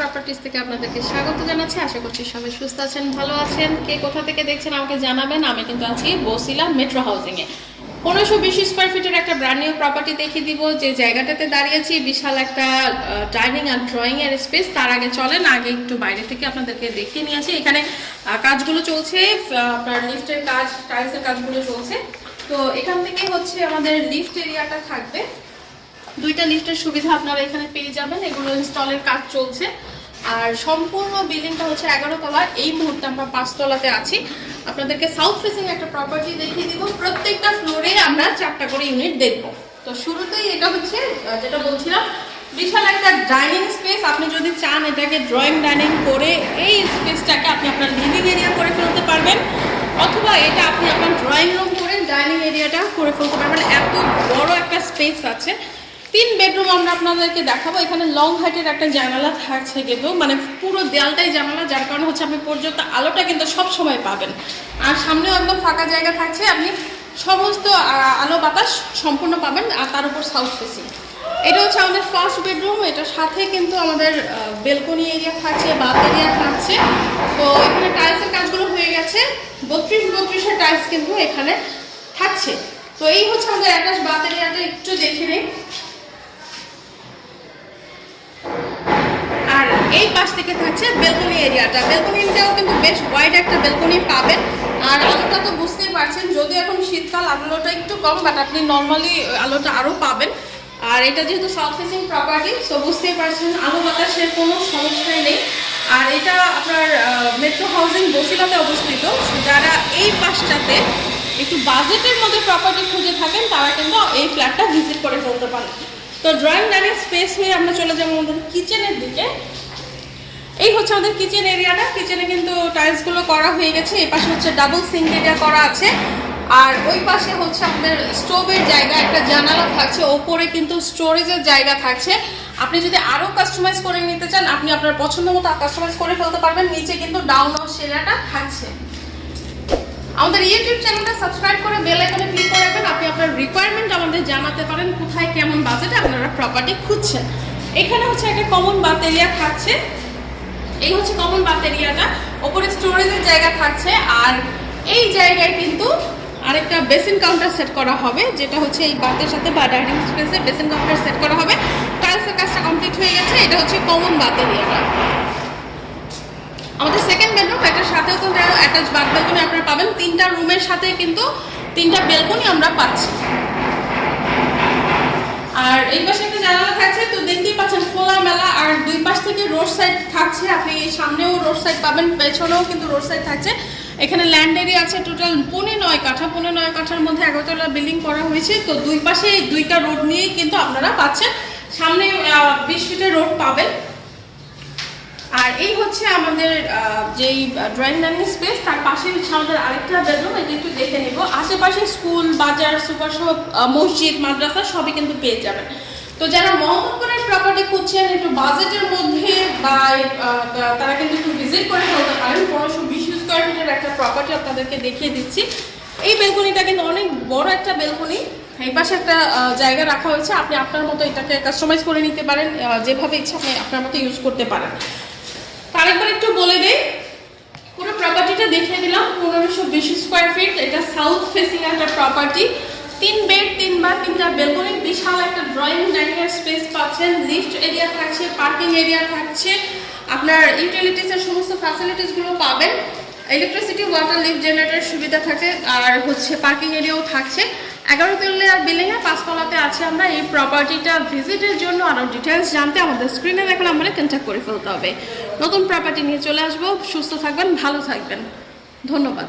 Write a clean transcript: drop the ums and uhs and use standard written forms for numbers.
Properties থেকে আপনাদেরকে স্বাগত জানাচ্ছি। আশা করছি সবাই সুস্থ আছেন, ভালো আছেন। কে কোথা থেকে দেখছেন আমাকে জানাবেন। আমি কিন্তু আছি বসিলা মেট্রো হাউজিংয়ে। 1520 স্কোয়ার ফিটের একটা ব্র্যান্ড নিউ প্রপার্টি দেখিয়ে দিব। যে জায়গাটাতে দাঁড়িয়েছি বিশাল একটা ডাইনিং আর ড্রয়িং এর স্পেস। তার আগে চলেন আগে একটু বাইরে থেকে আপনাদেরকে দেখিয়ে নিয়ে আসি। এখানে কাজগুলো চলছে, আপনার লিফটের কাজ, টাইলসের কাজগুলো চলছে। তো এখান থেকে হচ্ছে আমাদের লিফট এরিয়াটা থাকবে। দুইটা লিফটের সুবিধা আপনারা এখানে পেয়ে যাবেন। এগুলো ইনস্টলের কাজ চলছে। আর সম্পূর্ণ বিল্ডিংটা হচ্ছে 11 তলা। এই মুহূর্তে আমরা 5 তলাতে আছি। আপনাদেরকে সাউথ ফেসিং একটা প্রপার্টি দেখিয়ে দিব। প্রত্যেকটা ফ্লোরে আমরা 4টা করে ইউনিট দেখব। তো শুরুতেই এটা হচ্ছে যেটা বলছিলাম, বিশাল একটা ডাইনিং স্পেস। আপনি যদি চান এটাকে ড্রয়িং ডাইনিং করে এই স্পেসটাকে আপনি আপনার লিভিং এরিয়া করে ফেলতে পারবেন, অথবা এটা আপনি আপনার ড্রয়িং রুম করে ডাইনিং এরিয়াটা করে ফেলতে পারবেন। এত বড় একটা স্পেস আছে। 3 বেডরুম আমরা আপনাদেরকে দেখাবো। এখানে লং হাইটের একটা জানালা থাকছে, কিন্তু মানে পুরো দেয়ালটাই জানালা, যার কারণে হচ্ছে আপনি পর্যাপ্ত আলোটা কিন্তু সব সময় পাবেন। আর সামনেও একদম ফাঁকা জায়গা থাকছে, আপনি সমস্ত আলো বাতাস সম্পূর্ণ পাবেন। আর তার উপর সাউথ ফেসিং। এটা হচ্ছে আমাদের ফার্স্ট বেডরুম। এটার সাথে কিন্তু আমাদের বেলকনি এরিয়া থাকছে, বাথ এরিয়া থাকছে। তো এখানে টাইলসের কাজগুলো হয়ে গেছে। 32-32 টাইলস কিন্তু এখানে থাকছে। তো এই হচ্ছে আমাদের অ্যাটাচ বাথ এরিয়াটা, একটু দেখে নিই। আর এই পাশ থেকে থাকছে বেলকনি এরিয়াটা। বেলকনিটাও কিন্তু বেশ ওয়াইড একটা বেলকনি পাবেন। আর আলোটা তো বুঝতেই পারছেন, যদি এখন শীতকাল আলোটা একটু কম, বাট আপনি নর্মালি আলোটা আরও পাবেন। আর এটা যেহেতু সাউথ ফেসিং প্রপার্টি, তো বুঝতেই পারছেন আলো বাতাসের কোনো সমস্যাই নেই। আর এটা আপনার মেট্রো হাউজিং বসিলাতে অবস্থিত। যারা এই পাশটাতে একটু বাজেটের মধ্যে প্রপার্টি খুঁজে থাকেন, তারা কিন্তু এই ফ্ল্যাটটা ভিজিট করে ফেলতে পারেন। তো ড্রয়িং ডাইনিং স্পেস হয়ে আমরা চলে যাবো আমাদের কিচেনের দিকে। এই হচ্ছে আমাদের কিচেন এরিয়াটা। কিচেনে কিন্তু টাইলসগুলো করা হয়ে গেছে। এই পাশে হচ্ছে ডাবল সিঙ্ক এরিয়া করা আছে। আর ওই পাশে হচ্ছে আমাদের স্টোভের জায়গা, একটা জানালা থাকছে। ওপরে কিন্তু স্টোরেজের জায়গা থাকছে। আপনি যদি আরও কাস্টমাইজ করে নিতে চান, আপনি আপনার পছন্দ মতো কাস্টমাইজ করে ফেলতে পারবেন। নিচে কিন্তু ডাউন হাউস এরিয়াটা থাকছে। আমাদের ইউটিউব চ্যানেলটা সাবস্ক্রাইব করে বেল আইকনে ক্লিক করে রাখবেন। আপনি আপনার রিকোয়ারমেন্ট আমাদের জানাতে পারেন, কোথায় কেমন বাজেটে আপনারা প্রপার্টি খুঁজছেন। এখানে হচ্ছে একটা কমন বাথ এরিয়া থাকছে। এই হচ্ছে কমন বাথ এরিয়াটা। ওপরে স্টোরেজের জায়গা থাকছে। আর এই জায়গায় কিন্তু আরেকটা বেসিন কাউন্টার সেট করা হবে, যেটা হচ্ছে এই বাথের সাথে বা ডাইনিং স্পেসে বেসিন কাউন্টার সেট করা হবে। টাইলসের কাজটা কমপ্লিট হয়ে গেছে। এটা হচ্ছে কমন বাথ এরিয়াটা। আমাদের সেকেন্ড বেডরুম, এটার সাথেও কিন্তু অ্যাটাচ বাথ বেলকনি আপনারা পাবেন। 3টা রুমের সাথে কিন্তু 3টা বেলকনি আমরা পাচ্ছি। আর এই পাশে একটা জানালা থাকছে। তো দেখতেই পাচ্ছেন খোলামেলা। আর দুই পাশ থেকে রোড সাইড থাকছে। আপনি সামনেও রোড সাইড পাবেন, পেছনেও কিন্তু রোড সাইড থাকছে। এখানে ল্যান্ড এরিয়া আছে টোটাল 9.5 কাঠা। 9.5 কাঠার মধ্যে 11 তলা বিল্ডিং করা হয়েছে। তো দুই পাশে 2টা রোড নিয়েই কিন্তু আপনারা পাচ্ছেন। সামনে 20 ফিটের রোড পাবেন। আর এই হচ্ছে আমাদের যেই ড্রয়িং ডাইনিং স্পেস, তার পাশে হচ্ছে আমাদের আরেকটা বেডরুম। এটা একটু দেখে নেব। আশেপাশে স্কুল, বাজার, সুপার শপ, মসজিদ, মাদ্রাসা সবই কিন্তু পেয়ে যাবেন। তো যারা মোহাম্মদপুরের প্রপার্টি খুঁজছেন একটু বাজেটের মধ্যে, বা তারা কিন্তু একটু ভিজিট করে ফেলতে পারেন। 1520 স্কোয়ার ফিটের একটা প্রপার্টি আপনাদেরকে দেখিয়ে দিচ্ছি। এই বেলকনিটা কিন্তু অনেক বড় একটা বেলকনি। এই পাশে একটা জায়গা রাখা হয়েছে। আপনি আপনার মতো এটাকে কাস্টমাইজ করে নিতে পারেন, যেভাবে ইচ্ছা আপনি আপনার মতো ইউজ করতে পারেন। আরেকবার একটু বলে দেই, পুরো প্রপার্টিটা দেখিয়ে দিলাম। 1520 স্কোয়ার ফিট। এটা সাউথ ফেসিং একটা প্রপার্টি। 3 বেড, 3 বাথ, 3টা বেলকনি, বিশাল একটা ড্রয়িং ডাইনিং স্পেস পাচ্ছেন। লিফট এরিয়া থাকছে, পার্কিং এরিয়া থাকছে। আপনার ইউটিলিটিসের সমস্ত ফ্যাসিলিটিসগুলো পাবেন। ইলেকট্রিসিটি, ওয়াটার, লিফট, জেনারেটর সুবিধা থাকে। আর হচ্ছে পার্কিং এরিয়াও থাকছে। 11 তলার বিল্ডিংয়ে 5 তলাতে আছে আমরা। এই প্রপার্টিটা ভিজিটের জন্য আরও ডিটেলস জানতে আমাদের স্ক্রিনে দেখা নাম্বারে কন্ট্যাক্ট করে ফেলতে হবে। নতুন প্রপার্টি নিয়ে চলে আসবো। সুস্থ থাকবেন, ভালো থাকবেন। ধন্যবাদ।